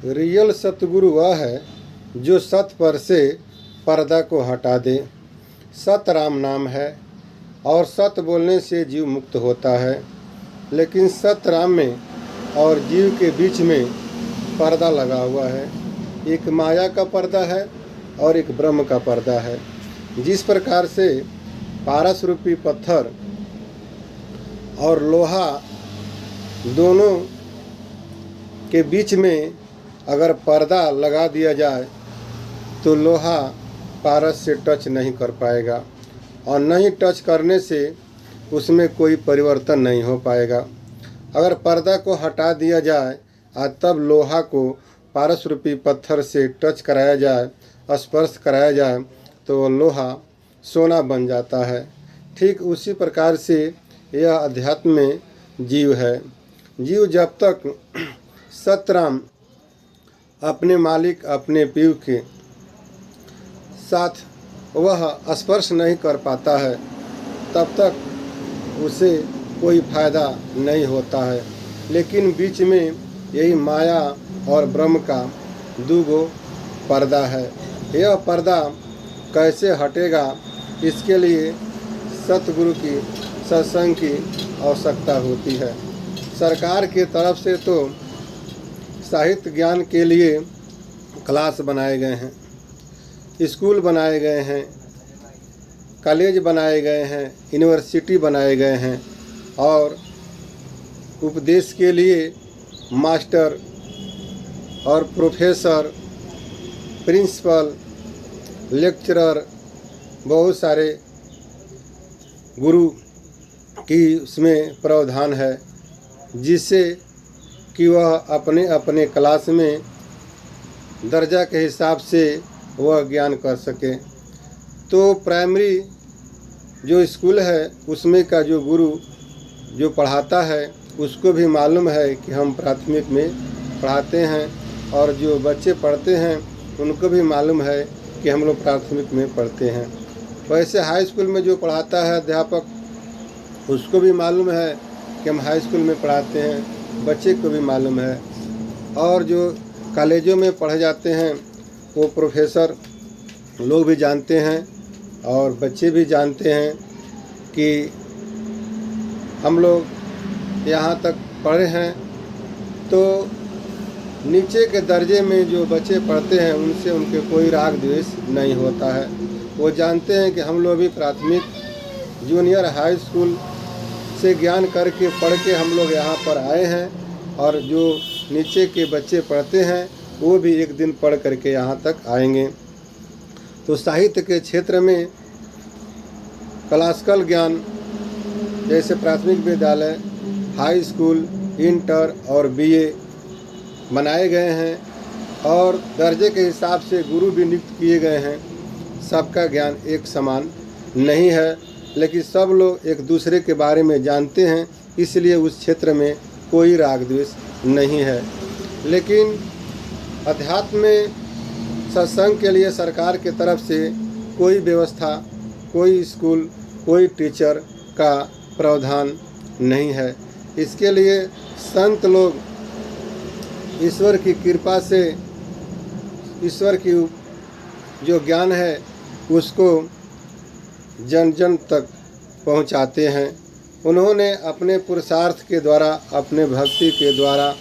Real सतगुरु वह है जो सत पर से पर्दा को हटा दे। सत राम नाम है और सत बोलने से जीव मुक्त होता है। लेकिन सत राम में और जीव के बीच में पर्दा लगा हुआ है। एक माया का पर्दा है और एक ब्रह्म का पर्दा है। जिस प्रकार से पारस रूपी पत्थर और लोहा दोनों के बीच में अगर पर्दा लगा दिया जाए तो लोहा पारस से टच नहीं कर पाएगा और नहीं टच करने से उसमें कोई परिवर्तन नहीं हो पाएगा। अगर पर्दा को हटा दिया जाए और तब लोहा को पारस रूपी पत्थर से टच कराया जाए, स्पर्श कराया जाए, तो लोहा सोना बन जाता है। ठीक उसी प्रकार से यह अध्यात्म में जीव है। जीव जब तक सतराम अपने मालिक अपने पीव के साथ वह स्पर्श नहीं कर पाता है तब तक उसे कोई फायदा नहीं होता है। लेकिन बीच में यही माया और ब्रह्म का दूगो पर्दा है। यह पर्दा कैसे हटेगा, इसके लिए सतगुरु की सत्संग की आवश्यकता होती है। सरकार की तरफ से तो साहित्य ज्ञान के लिए क्लास बनाए गए हैं, स्कूल बनाए गए हैं, कॉलेज बनाए गए हैं, यूनिवर्सिटी बनाए गए हैं और उपदेश के लिए मास्टर और प्रोफेसर, प्रिंसिपल, लेक्चरर, बहुत सारे गुरु की उसमें प्रावधान है, जिससे कि वह अपने अपने क्लास में दर्जा के हिसाब से वह ज्ञान कर सके। तो प्राइमरी जो स्कूल है उसमें का जो गुरु जो पढ़ाता है उसको भी मालूम है कि हम प्राथमिक में पढ़ाते हैं, और जो बच्चे पढ़ते हैं उनको भी मालूम है कि हम लोग प्राथमिक में पढ़ते हैं। वैसे हाई स्कूल में जो पढ़ाता है अध्यापक उसको भी मालूम है कि हम हाई स्कूल में पढ़ाते हैं, बच्चे को भी मालूम है। और जो कॉलेजों में पढ़े जाते हैं वो प्रोफेसर लोग भी जानते हैं और बच्चे भी जानते हैं कि हम लोग यहाँ तक पढ़े हैं। तो नीचे के दर्जे में जो बच्चे पढ़ते हैं उनसे उनके कोई राग द्वेष नहीं होता है। वो जानते हैं कि हम लोग भी प्राथमिक, जूनियर, हाई स्कूल से ज्ञान करके पढ़ के हम लोग यहाँ पर आए हैं, और जो नीचे के बच्चे पढ़ते हैं वो भी एक दिन पढ़ करके यहाँ तक आएंगे। तो साहित्य के क्षेत्र में क्लासिकल ज्ञान जैसे प्राथमिक विद्यालय, हाई स्कूल, इंटर और बीए बनाए गए हैं और दर्जे के हिसाब से गुरु भी नियुक्त किए गए हैं। सबका ज्ञान एक समान नहीं है, लेकिन सब लोग एक दूसरे के बारे में जानते हैं, इसलिए उस क्षेत्र में कोई राग द्वेष नहीं है। लेकिन अध्यात्म में सत्संग के लिए सरकार की तरफ से कोई व्यवस्था, कोई स्कूल, कोई टीचर का प्रावधान नहीं है। इसके लिए संत लोग ईश्वर की कृपा से ईश्वर की जो ज्ञान है उसको जन जन तक पहुंचाते हैं। उन्होंने अपने पुरुषार्थ के द्वारा, अपने भक्ति के द्वारा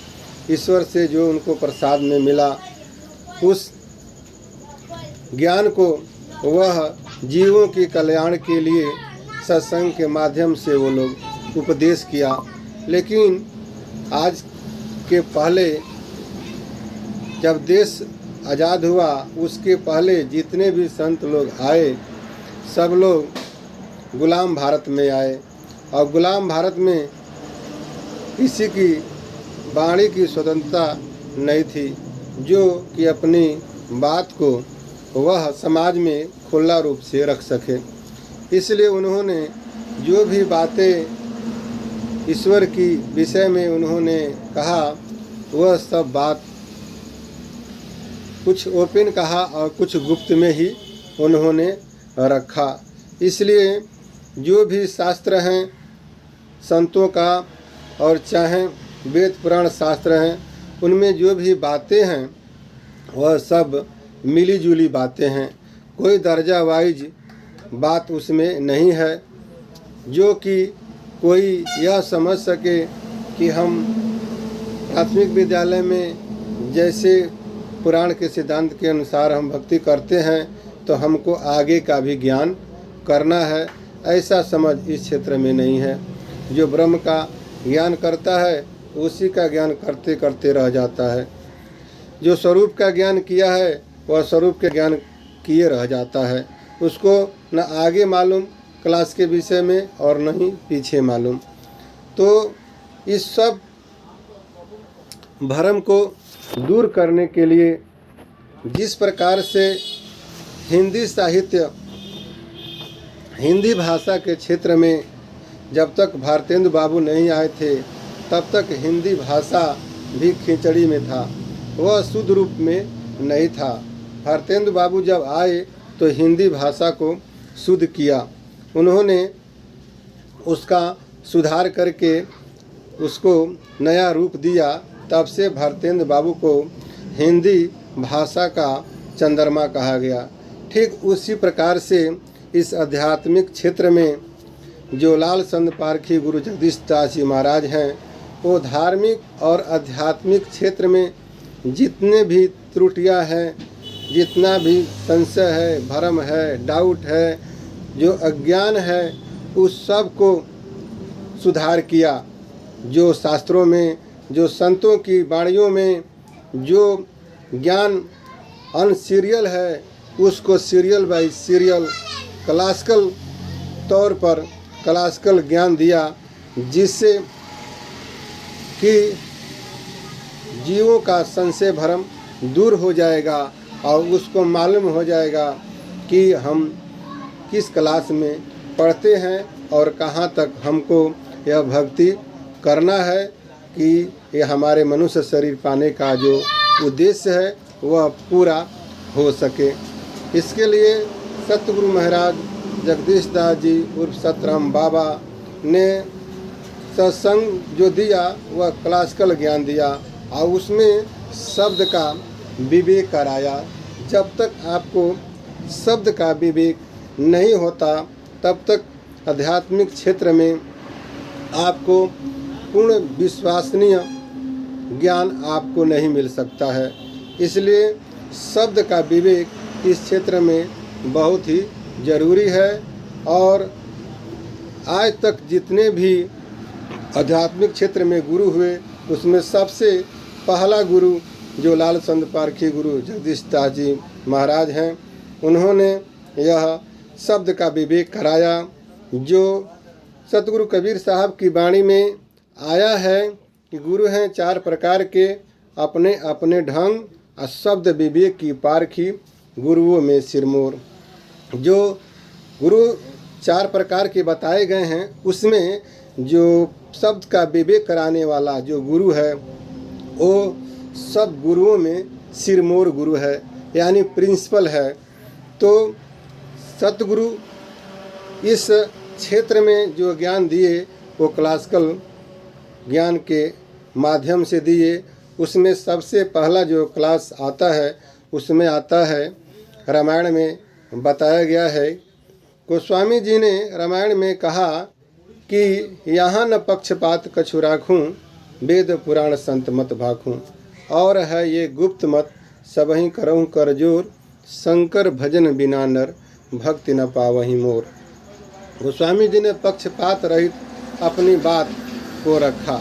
ईश्वर से जो उनको प्रसाद में मिला उस ज्ञान को वह जीवों के कल्याण के लिए सत्संग के माध्यम से वो लोग उपदेश किया। लेकिन आज के पहले जब देश आज़ाद हुआ उसके पहले जितने भी संत लोग आए सब लोग गुलाम भारत में आए, और गुलाम भारत में किसी की वाणी की स्वतंत्रता नहीं थी जो कि अपनी बात को वह समाज में खुला रूप से रख सके। इसलिए उन्होंने जो भी बातें ईश्वर की विषय में उन्होंने कहा वह सब बात कुछ ओपन कहा और कुछ गुप्त में ही उन्होंने रखा। इसलिए जो भी शास्त्र हैं संतों का, और चाहे वेद पुराण शास्त्र हैं, उनमें जो भी बातें हैं वह सब मिली जुली बातें हैं, कोई दर्जा वाइज बात उसमें नहीं है जो कि कोई यह समझ सके कि हम प्राथमिक विद्यालय में जैसे पुराण के सिद्धांत के अनुसार हम भक्ति करते हैं तो हमको आगे का भी ज्ञान करना है, ऐसा समझ इस क्षेत्र में नहीं है। जो ब्रह्म का ज्ञान करता है उसी का ज्ञान करते करते रह जाता है। जो स्वरूप का ज्ञान किया है वह स्वरूप के ज्ञान किए रह जाता है, उसको न आगे मालूम क्लास के विषय में और न ही पीछे मालूम। तो इस सब भ्रम को दूर करने के लिए जिस प्रकार से हिंदी साहित्य, हिंदी भाषा के क्षेत्र में जब तक भारतेंदु बाबू नहीं आए थे तब तक हिंदी भाषा भी खिचड़ी में था, वह शुद्ध रूप में नहीं था। भारतेंदु बाबू जब आए तो हिंदी भाषा को शुद्ध किया, उन्होंने उसका सुधार करके उसको नया रूप दिया। तब से भारतेंदु बाबू को हिंदी भाषा का चंद्रमा कहा गया। ठीक उसी प्रकार से इस आध्यात्मिक क्षेत्र में जो लाल संत पारखी गुरु जगदीश दास जी महाराज हैं, वो धार्मिक और आध्यात्मिक क्षेत्र में जितने भी त्रुटियां हैं, जितना भी संशय है, भ्रम है, डाउट है, जो अज्ञान है, उस सब को सुधार किया। जो शास्त्रों में, जो संतों की वाणियों में जो ज्ञान अनसीरियल है उसको सीरियल बाय सीरियल क्लासिकल तौर पर क्लासिकल ज्ञान दिया, जिससे कि जीवों का संशय भ्रम दूर हो जाएगा और उसको मालूम हो जाएगा कि हम किस क्लास में पढ़ते हैं और कहाँ तक हमको यह भक्ति करना है कि ये हमारे मनुष्य शरीर पाने का जो उद्देश्य है वह पूरा हो सके। इसके लिए सतगुरु महाराज जगदीश दास जी उर्फ सतराम बाबा ने सत्संग जो दिया वह क्लासिकल ज्ञान दिया और उसमें शब्द का विवेक कराया। जब तक आपको शब्द का विवेक नहीं होता तब तक आध्यात्मिक क्षेत्र में आपको पूर्ण विश्वसनीय ज्ञान आपको नहीं मिल सकता है। इसलिए शब्द का विवेक इस क्षेत्र में बहुत ही ज़रूरी है। और आज तक जितने भी आध्यात्मिक क्षेत्र में गुरु हुए उसमें सबसे पहला गुरु जो लाल संत पारखी गुरु जगदीश दास जी महाराज हैं, उन्होंने यह शब्द का विवेक कराया। जो सतगुरु कबीर साहब की वाणी में आया है कि गुरु हैं चार प्रकार के, अपने अपने ढंग और शब्द विवेक की पारखी गुरुओं में सिरमौर। जो गुरु चार प्रकार के बताए गए हैं उसमें जो शब्द का विवेक कराने वाला जो गुरु है वो सब गुरुओं में सिरमौर गुरु है, यानी प्रिंसिपल है। तो सतगुरु इस क्षेत्र में जो ज्ञान दिए वो क्लासिकल ज्ञान के माध्यम से दिए। उसमें सबसे पहला जो क्लास आता है उसमें आता है रामायण में बताया गया है। गोस्वामी जी ने रामायण में कहा कि यहाँ न पक्षपात कछु राखूं, वेद पुराण संत मत भाखूं। और है ये गुप्त मत सबहीं करऊं कर जोर, शंकर भजन बिना नर भक्ति न पावहीं मोर। गोस्वामी जी ने पक्षपात रहित अपनी बात को रखा।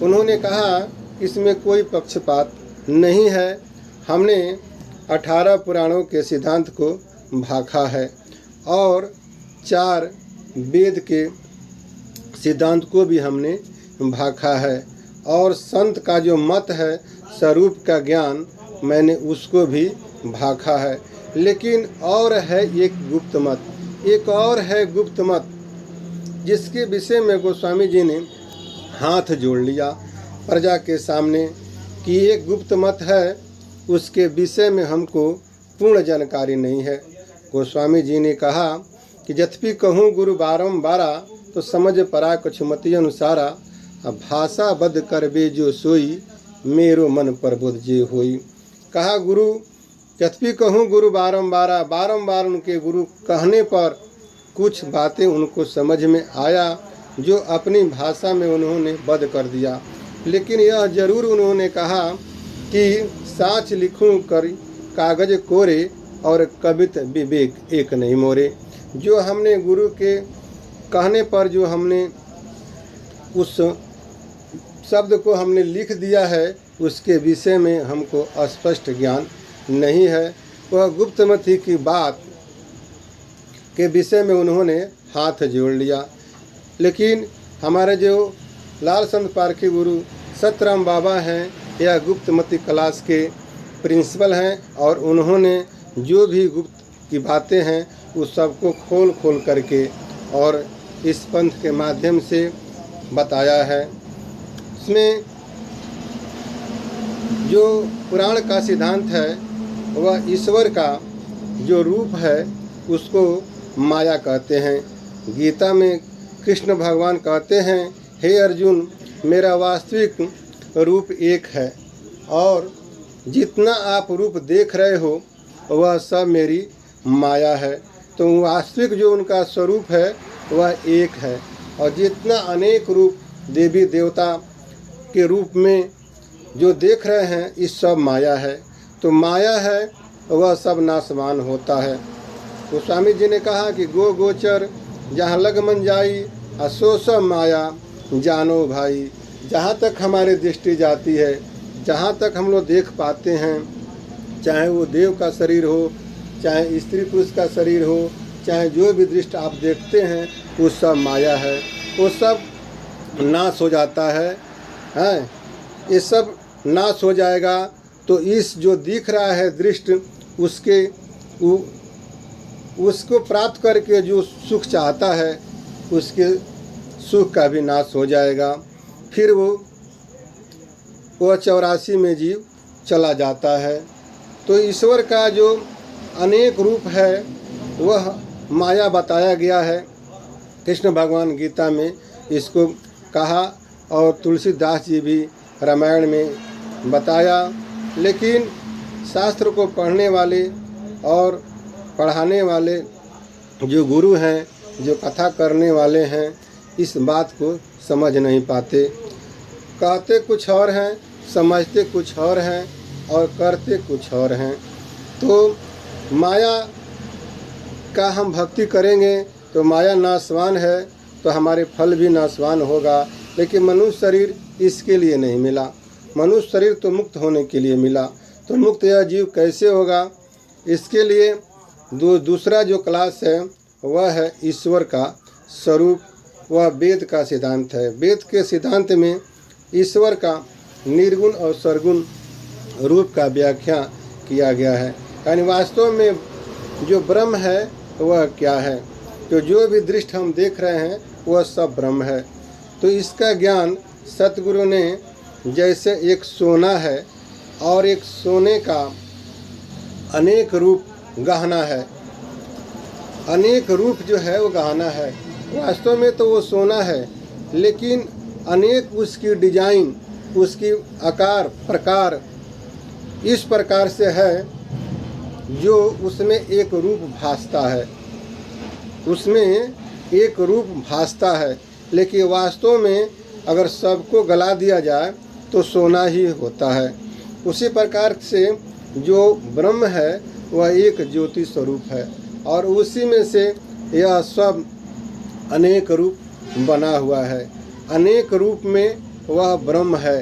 उन्होंने कहा इसमें कोई पक्षपात नहीं है। हमने 18 पुराणों के सिद्धांत को भाखा है और 4 वेद के सिद्धांत को भी हमने भाखा है और संत का जो मत है स्वरूप का ज्ञान मैंने उसको भी भाखा है। लेकिन और है एक गुप्त मत, एक और है गुप्त मत जिसके विषय में गोस्वामी जी ने हाथ जोड़ लिया प्रजा के सामने कि एक गुप्त मत है, उसके विषय में हमको पूर्ण जानकारी नहीं है। गोस्वामी जी ने कहा कि जथपि कहूँ गुरु बारंबारा, तो समझ परा कछुमति अनुसारा, भाषा बद कर बे जो सोई, मेरो मन प्रबोध जे होई। कहा गुरु यद्यपि कहूँ गुरु बारंबार उनके गुरु कहने पर कुछ बातें उनको समझ में आया जो अपनी भाषा में उन्होंने बद कर दिया, लेकिन यह जरूर उन्होंने कहा कि साच लिखूं कर कागज कोरे और कवित विवेक एक नहीं मोरे। जो हमने गुरु के कहने पर जो हमने उस शब्द को हमने लिख दिया है उसके विषय में हमको स्पष्ट ज्ञान नहीं है। वह गुप्तमती की बात के विषय में उन्होंने हाथ जोड़ लिया। लेकिन हमारे जो लाल संत पारखी गुरु सतराम बाबा हैं, यह गुप्तमती क्लास के प्रिंसिपल हैं और उन्होंने जो भी गुप्त की बातें हैं उस सबको खोल करके और इस पंथ के माध्यम से बताया है। इसमें जो पुराण का सिद्धांत है वह ईश्वर का जो रूप है उसको माया कहते हैं। गीता में कृष्ण भगवान कहते हैं, हे अर्जुन, मेरा वास्तविक रूप एक है और जितना आप रूप देख रहे हो वह सब मेरी माया है। तो वास्तविक जो उनका स्वरूप है वह एक है और जितना अनेक रूप देवी देवता के रूप में जो देख रहे हैं इस सब माया है। तो माया है वह सब नाशवान होता है। तो स्वामी जी ने कहा कि गो गोचर जहाँ लग मन जाई असो सब माया जानो भाई। जहाँ तक हमारी दृष्टि जाती है, जहाँ तक हम लोग देख पाते हैं, चाहे वो देव का शरीर हो, चाहे स्त्री पुरुष का शरीर हो, चाहे जो भी दृष्टि आप देखते हैं वो सब माया है। वो सब नाश हो जाता है। ये सब नाश हो जाएगा तो इस जो दिख रहा है दृष्टि उसको प्राप्त करके जो सुख चाहता है उसके सुख का भी नाश हो जाएगा। फिर वो 84 में जीव चला जाता है। तो ईश्वर का जो अनेक रूप है वह माया बताया गया है। कृष्ण भगवान गीता में इसको कहा और तुलसीदास जी भी रामायण में बताया। लेकिन शास्त्र को पढ़ने वाले और पढ़ाने वाले जो गुरु हैं, जो कथा करने वाले हैं, इस बात को समझ नहीं पाते। कहते कुछ और हैं, समझते कुछ और हैं और करते कुछ और हैं। तो माया का हम भक्ति करेंगे तो माया नाशवान है तो हमारे फल भी नाशवान होगा। लेकिन मनुष्य शरीर इसके लिए नहीं मिला। मनुष्य शरीर तो मुक्त होने के लिए मिला। तो मुक्त यह जीव कैसे होगा? इसके लिए दूसरा जो क्लास है वह है ईश्वर का स्वरूप। वह वेद का सिद्धांत है। वेद के सिद्धांत में ईश्वर का निर्गुण और सरगुण रूप का व्याख्या किया गया है। यानी वास्तव में जो ब्रह्म है वह क्या है। तो जो भी दृष्टि हम देख रहे हैं वह सब ब्रह्म है। तो इसका ज्ञान सतगुरु ने जैसे एक सोना है और एक सोने का अनेक रूप गहना है। अनेक रूप जो है वो गहना है। वास्तव में तो वो सोना है लेकिन अनेक उसकी डिजाइन, उसकी आकार प्रकार इस प्रकार से है जो उसमें एक रूप भासता है। उसमें एक रूप भासता है लेकिन वास्तव में अगर सबको गला दिया जाए तो सोना ही होता है। उसी प्रकार से जो ब्रह्म है वह एक ज्योति स्वरूप है और उसी में से यह सब अनेक रूप बना हुआ है। अनेक रूप में वह ब्रह्म है।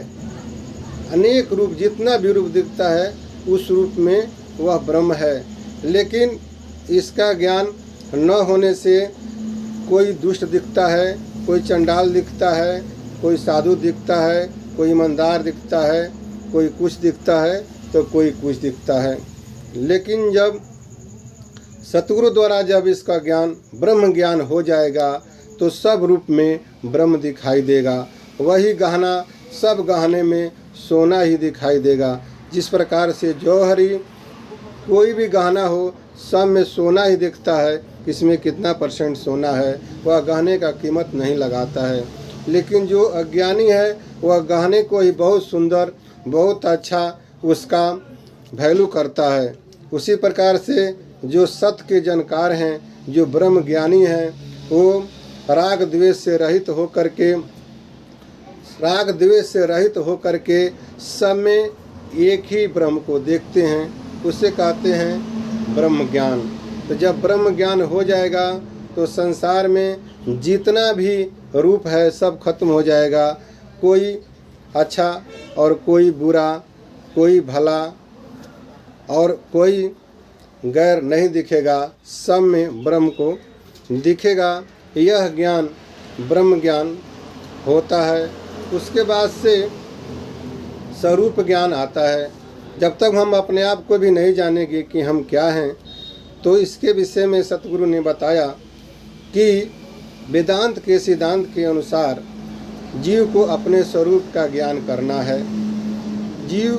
अनेक रूप जितना भी रूप दिखता है उस रूप में वह ब्रह्म है। लेकिन इसका ज्ञान न होने से कोई दुष्ट दिखता है, कोई चंडाल दिखता है, कोई साधु दिखता है, कोई ईमानदार दिखता है, कोई कुछ दिखता है तो कोई कुछ दिखता है। लेकिन जब सतगुरु द्वारा जब इसका ज्ञान ब्रह्म ज्ञान हो जाएगा तो सब रूप में ब्रह्म दिखाई देगा। वही गहना सब गहने में सोना ही दिखाई देगा। जिस प्रकार से जौहरी कोई भी गहना हो सब में सोना ही दिखता है, इसमें कितना % सोना है वह गहने का कीमत नहीं लगाता है। लेकिन जो अज्ञानी है वह गहने को ही बहुत सुंदर बहुत अच्छा उसका वैल्यू करता है। उसी प्रकार से जो सत्य के जानकार हैं, जो ब्रह्म ज्ञानी हैं, वो राग द्वेष से रहित होकर के सब में एक ही ब्रह्म को देखते हैं। उसे कहते हैं ब्रह्म ज्ञान। तो जब ब्रह्म ज्ञान हो जाएगा तो संसार में जितना भी रूप है सब खत्म हो जाएगा। कोई अच्छा और कोई बुरा, कोई भला और कोई गैर नहीं दिखेगा, सब में ब्रह्म को दिखेगा। यह ज्ञान ब्रह्म ज्ञान होता है। उसके बाद से स्वरूप ज्ञान आता है। जब तक हम अपने आप को भी नहीं जानेंगे कि हम क्या हैं, तो इसके विषय में सतगुरु ने बताया कि वेदांत के सिद्धांत के अनुसार जीव को अपने स्वरूप का ज्ञान करना है। जीव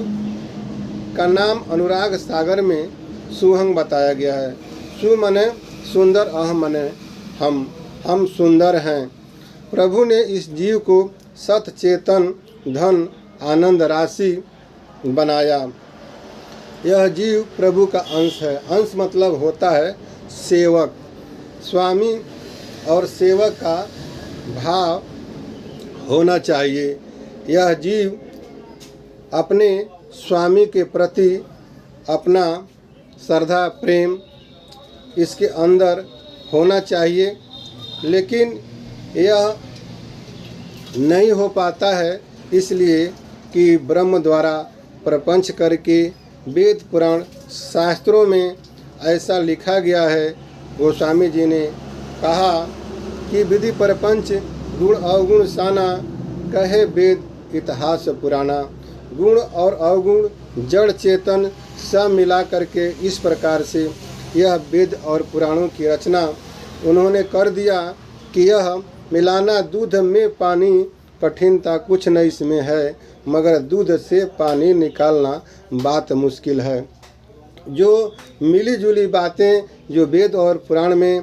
का नाम अनुराग सागर में सुहंग बताया गया है। सु मने सुंदर, अह मने हम सुंदर हैं। प्रभु ने इस जीव को सत चेतन धन आनंद राशि बनाया। यह जीव प्रभु का अंश है। अंश मतलब होता है सेवक। स्वामी और सेवक का भाव होना चाहिए। यह जीव अपने स्वामी के प्रति अपना श्रद्धा प्रेम इसके अंदर होना चाहिए, लेकिन यह नहीं हो पाता है, इसलिए कि ब्रह्म द्वारा प्रपंच करके वेद पुराण शास्त्रों में ऐसा लिखा गया है। गोस्वामी जी ने कहा कि विधि प्रपंच गुण अवगुण साना, कहे वेद इतिहास पुराना। गुण और अवगुण जड़ चेतन सब मिला करके इस प्रकार से यह वेद और पुराणों की रचना उन्होंने कर दिया कि यह मिलाना दूध में पानी, कठिनता कुछ नहीं इसमें है, मगर दूध से पानी निकालना बात मुश्किल है। जो मिली जुली बातें जो वेद और पुराण में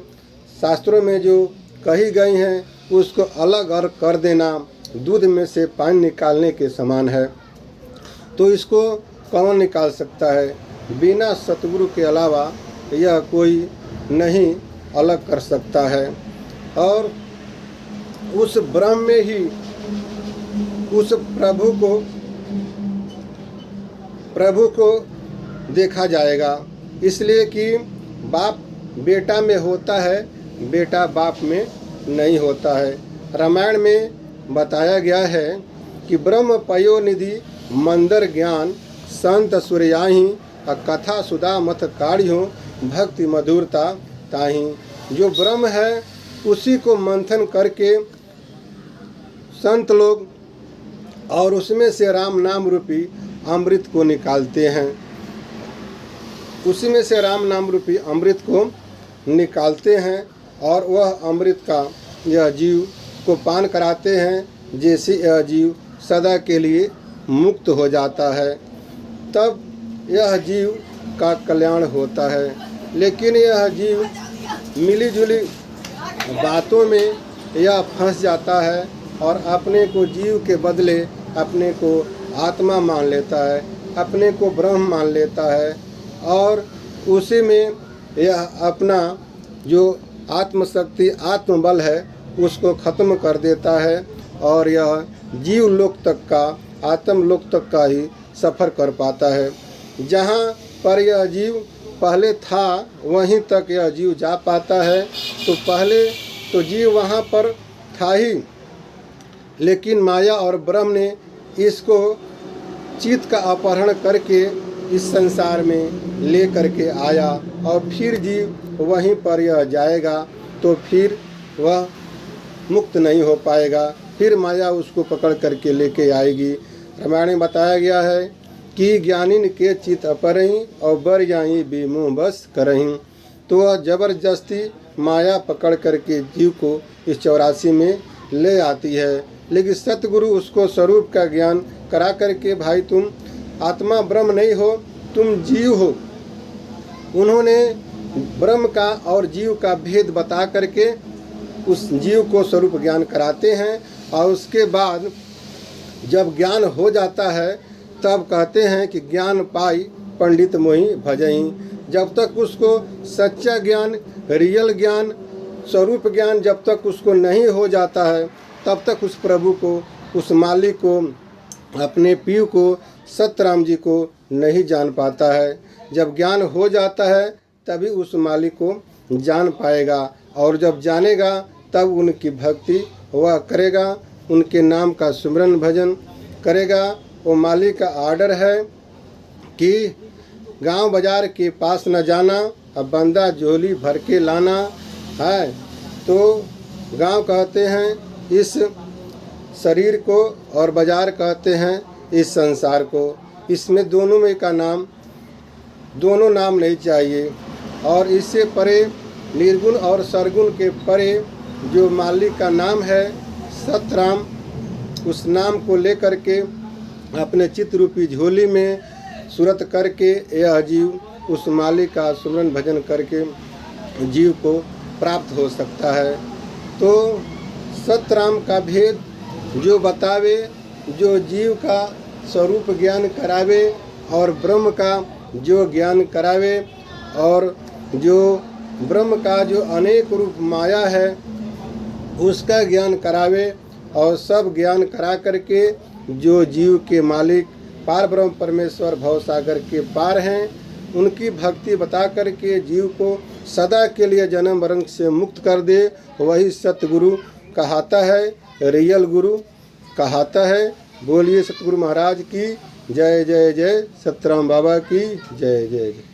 शास्त्रों में जो कही गई हैं, उसको अलग अलग कर देना दूध में से पानी निकालने के समान है। तो इसको कौन निकाल सकता है? बिना सतगुरु के अलावा यह कोई नहीं अलग कर सकता है। और उस ब्रह्म में ही उस प्रभु को देखा जाएगा। इसलिए कि बाप बेटा में होता है, बेटा बाप में नहीं होता है। रामायण में बताया गया है कि ब्रह्म पयो निधि मंदर ज्ञान संत सूर्याही, कथा सुधा मथ काढ़ियों भक्ति मधुरता ताही। जो ब्रह्म है उसी को मंथन करके संत लोग और उसमें से राम नाम रूपी अमृत को निकालते हैं। उसी में से राम नाम रूपी अमृत को निकालते हैं और वह अमृत का यह जीव को पान कराते हैं। जैसे यह जीव सदा के लिए मुक्त हो जाता है, तब यह जीव का कल्याण होता है। लेकिन यह जीव मिली जुली बातों में यह फंस जाता है और अपने को जीव के बदले अपने को आत्मा मान लेता है, अपने को ब्रह्म मान लेता है और उसी में यह अपना जो आत्मशक्ति आत्मबल है उसको ख़त्म कर देता है और यह जीव लोक तक का आत्म लोक तक का ही सफ़र कर पाता है। जहाँ पर यह जीव पहले था वहीं तक यह जीव जा पाता है। तो पहले तो जीव वहाँ पर था ही, लेकिन माया और ब्रह्म ने इसको चित्त का अपहरण करके इस संसार में ले करके आया और फिर जीव वहीं पर यह जाएगा तो फिर वह मुक्त नहीं हो पाएगा, फिर माया उसको पकड़ करके लेके आएगी। रामायण में बताया गया है कि ज्ञानिन के चित अपरहीं और बर जाई बीमो बस करहीं। तो वह जबरदस्ती माया पकड़ करके जीव को इस 84 में ले आती है, लेकिन सतगुरु उसको स्वरूप का ज्ञान करा करके भाई तुम आत्मा ब्रह्म नहीं हो, तुम जीव हो। उन्होंने ब्रह्म का और जीव का भेद बता करके उस जीव को स्वरूप ज्ञान कराते हैं और उसके बाद जब ज्ञान हो जाता है तब कहते हैं कि ज्ञान पाई पंडित मोहि भजई। जब तक उसको सच्चा ज्ञान, रियल ज्ञान, स्वरूप ज्ञान जब तक उसको नहीं हो जाता है, तब तक उस प्रभु को, उस मालिक को, अपने पीर को, सतराम जी को नहीं जान पाता है। जब ज्ञान हो जाता है तभी उस मालिक को जान पाएगा, और जब जानेगा तब उनकी भक्ति वह करेगा, उनके नाम का सुमिरन भजन करेगा। वो मालिक का आर्डर है कि गांव बाजार के पास न जाना, अब बंदा झोली भर के लाना है। तो गांव कहते हैं इस शरीर को और बाजार कहते हैं इस संसार को। इसमें दोनों में का नाम, दोनों नाम नहीं चाहिए। और इससे परे, निर्गुण और सरगुण के परे जो मालिक का नाम है सतराम, उस नाम को लेकर के अपने चित्त रूपी झोली में सुरत करके यह जीव उस मालिक का सुमिरन भजन करके जीव को प्राप्त हो सकता है। तो सतराम का भेद जो बतावे, जो जीव का स्वरूप ज्ञान करावे और ब्रह्म का जो ज्ञान करावे, और जो ब्रह्म का जो अनेक रूप माया है उसका ज्ञान करावे, और सब ज्ञान करा करके जो जीव के मालिक पार ब्रह्म परमेश्वर भवसागर के पार हैं, उनकी भक्ति बता करके जीव को सदा के लिए जन्म मरण से मुक्त कर दे, वही सतगुरु कहाता है, रियल गुरु कहाता है। बोलिए सतगुरु महाराज की जय जय जय, सतराम बाबा की जय जय जय।